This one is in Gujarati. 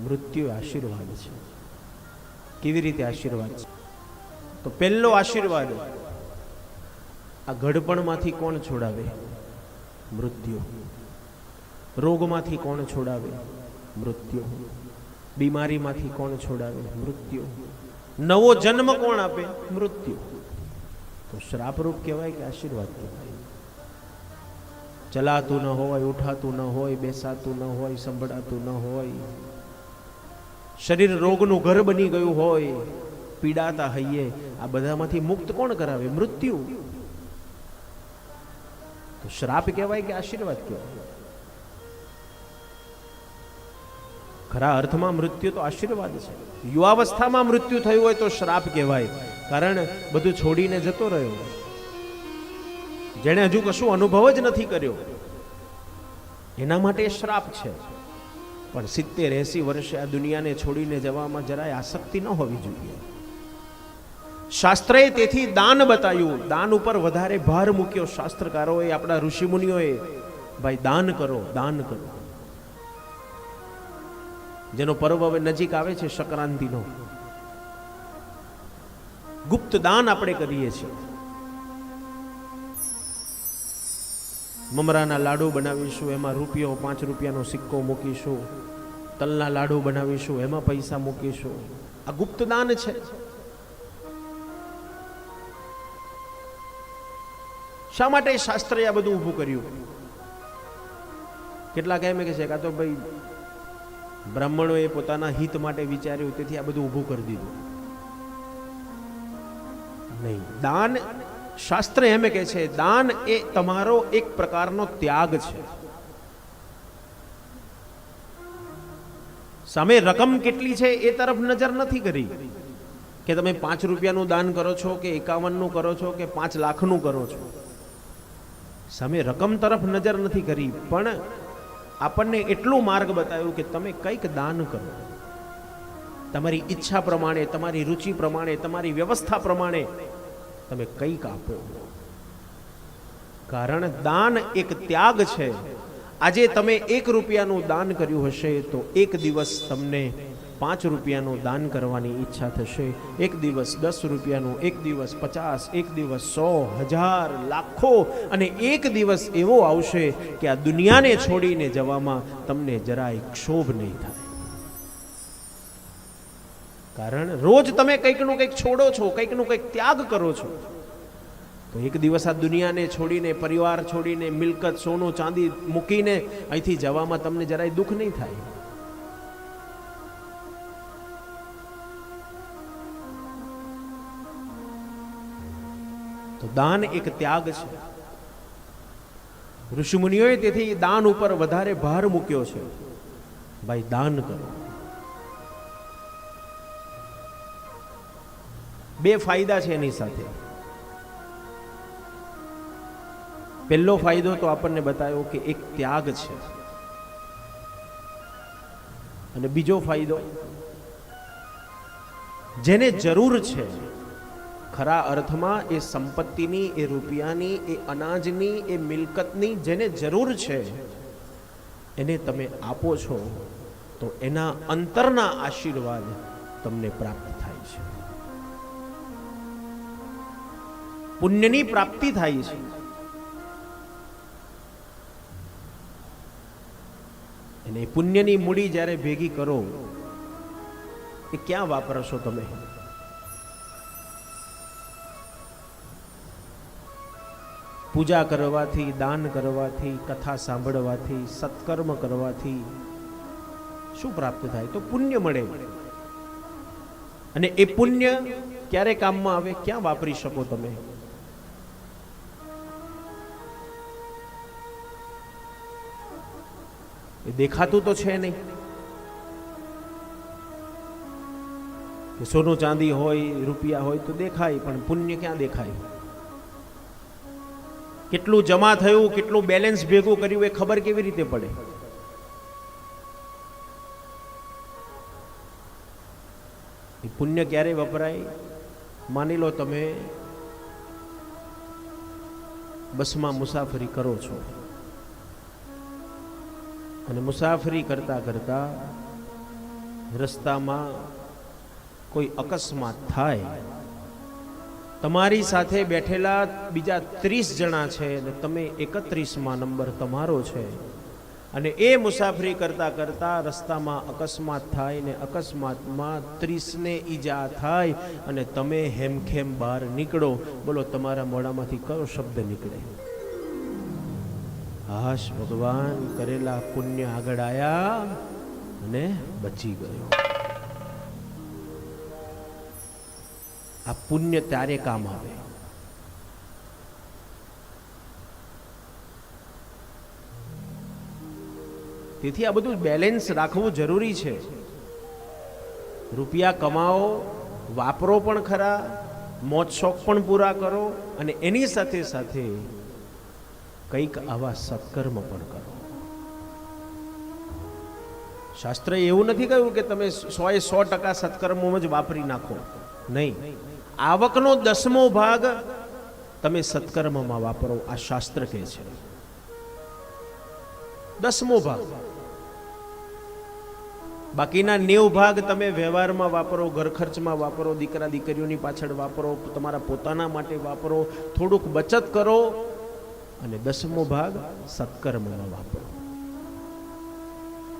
મૃત્યુ આશીર્વાદ છે. કેવી રીતે આશીર્વાદ છે? તો પહેલો આશીર્વાદ, આ ઘડપણમાંથી કોણ છોડાવે? મૃત્યુ. રોગમાંથી કોણ છોડાવે? મૃત્યુ. બીમારીમાંથી કોણ છોડાવે? મૃત્યુ. નવો જન્મ કોણ આપે? મૃત્યુ. તો શ્રાપરૂપ કહેવાય કે આશીર્વાદ કહેવાય? ચલાતું ન હોય, ઉઠાતું ન હોય, બેસાતું ન હોય, સંભળાતું ન હોય, શરીર રોગનું ઘર બની ગયું હોય, પીડાતા હૈયે, આ બધામાંથી મુક્ત કોણ કરાવે? મૃત્યુ. તો શ્રાપ કહેવાય કે આશીર્વાદ કહેવાય? ખરા અર્થમાં મૃત્યુ તો આશીર્વાદ છે. યુવાવસ્થામાં મૃત્યુ થયું હોય તો શ્રાપ કહેવાય, કારણ બધું છોડીને જતો રહ્યો, જેણે હજુ કશું અનુભવ જ નથી કર્યો, એના માટે શ્રાપ છે. પણ 70-80 વર્ષે આ દુનિયાને છોડીને જવામાં જરાય આસક્તિ ન હોવી જોઈએ. શાસ્ત્રએ તેથી દાન બતાવ્યું, દાન ઉપર વધારે ભાર મૂક્યો શાસ્ત્રકારોએ, આપણા ઋષિમુનિઓએ. ભાઈ દાન કરો, દાન કરો. જેનો પર્વ હવે નજીક આવે છે, સંક્રાંતિનો, ગુપ્ત દાન આપણે કરીએ છીએ. મમરાના લાડુ બનાવીશું, એમાં રૂપિયો 5 રૂપિયાનો સિક્કો મૂકીશું. તલના લાડુ બનાવીશું, એમાં પૈસા મૂકીશું. આ ગુપ્ત દાન છે. શા માટે શાસ્ત્રએ આ બધું ઊભું કર્યું? કેટલાક એમ કહે છે કે આ તો ભાઈ બ્રાહ્મણોએ પોતાના હિત માટે વિચાર્યું, તેથી આ બધું ઊભું કરી દીધું. નહીં, દાન, શાસ્ત્ર એમ કહે છે, દાન એ તમારો એક પ્રકારનો ત્યાગ છે. સામે રકમ કેટલી છે એ તરફ નજર નથી કરી, કે તમે 5 રૂપિયાનું દાન કરો છો કે 51નું કરો છો કે 5 લાખનું કરો છો. સામે રકમ તરફ નજર નથી કરી, પણ આપણને એટલું માર્ગ બતાવ્યું કે તમે કંઈક દાન કરો. તમારી ઈચ્છા પ્રમાણે, તમારી રુચિ પ્રમાણે, તમારી વ્યવસ્થા પ્રમાણે તમે કંઈક આપો. કારણ દાન એક ત્યાગ છે. આજે તમે 1 રૂપિયાનું દાન કર્યું હશે તો એક દિવસ તમને 5 રૂપિયાનું દાન કરવાની ઈચ્છા થશે. એક દિવસ 10 રૂપિયાનું, એક દિવસ 50, એક દિવસ 100, 1000, લાખો, અને એક દિવસ એવો આવશે કે આ દુનિયાને છોડીને જવામાં તમને જરાય ક્ષોભ નહીં થાય. કારણ રોજ તમે કંઈકનું કંઈક છોડો છો, કંઈકનું કંઈક ત્યાગ કરો છો. તો એક દિવસ આ દુનિયાને છોડીને, પરિવાર છોડીને, મિલકત, સોનું ચાંદી મૂકીને અહીંથી જવામાં તમને જરાય દુઃખ નહીં થાય. તો દાન એક ત્યાગ છે. ઋષિમુનિઓએ તેથી દાન ઉપર વધારે ભાર મૂક્યો છે. ભાઈ દાન કરો. 2 ફાયદા છે એની સાથે. પહેલો ફાયદો તો આપણને બતાવ્યો કે એક ત્યાગ છે, અને બીજો ફાયદો, જેને જરૂર છે, ખરા અર્થમાં એ સંપત્તિની, એ રૂપિયાની, એ અનાજની, એ મિલકતની જેને જરૂર છે, એને તમે આપો છો તો એના અંતરના આશીર્વાદ તમને પ્રાપ્ત થાય છે. પુણ્યની પ્રાપ્તિ થાય છે. અને પુણ્યની મૂડી જ્યારે ભેગી કરો, એ ક્યાં વાપરશો તમે? પૂજા કરવાથી, દાન કરવાથી, કથા સાંભળવાથી, સત્કર્મ કરવાથી શું પ્રાપ્ત થાય? તો પુણ્ય મળે. અને એ પુણ્ય ક્યારે કામમાં આવે? ક્યાં વાપરી શકો તમે? એ દેખાતું તો છે નહીં. કે સોનું ચાંદી હોય, રૂપિયા હોય તો દેખાય, પણ પુણ્ય ક્યાં દેખાય? કેટલું જમા થયું, કેટલું બેલેન્સ ભેગું કર્યું, એ ખબર કેવી રીતે પડે? એ પુણ્ય ક્યારે વપરાય? માની લો તમે બસમાં મુસાફરી કરો છો, અને મુસાફરી કરતા કરતા રસ્તામાં કોઈ અકસ્માત થાય, તમારી સાથે બેઠેલા બીજા 30 જણા છે અને તમે 31માં નંબર તમારો છે, અને એ મુસાફરી કરતા કરતા રસ્તામાં અકસ્માત થાય ને અકસ્માતમાં 30ને ઈજા થાય અને તમે હેમખેમ બહાર નીકળો, બોલો તમારા મોઢામાંથી કયો શબ્દ નીકળે? હાશ, ભગવાન કરેલા પુણ્ય આગળ આયા અને બચી ગયો. આ પુણ્ય ત્યારે કામ આવે. તેથી આ બધું બેલેન્સ રાખવું જરૂરી છે. રૂપિયા કમાઓ, વાપરો પણ ખરા, મોજ શોખ પણ પૂરા કરો, અને એની સાથે સાથે કંઈક આવા સત્કર્મ પણ કરો. શાસ્ત્રએ એવું નથી કહ્યું કે તમે 100% સત્કર્મોમાં જ વાપરી નાખો. નહીં, આવકનો 10મો ભાગ તમે સત્કર્મમાં વાપરો, આ શાસ્ત્ર કહે છે. 10મો ભાગ. બાકીના 90 ભાગ તમે વ્યવહારમાં વાપરો, ઘર ખર્ચમાં વાપરો, દીકરા દીકરીઓની પાછળ વાપરો, તમારા પોતાના માટે વાપરો, થોડુંક બચત કરો, અને 10મો ભાગ સત્કર્મમાં વાપરો.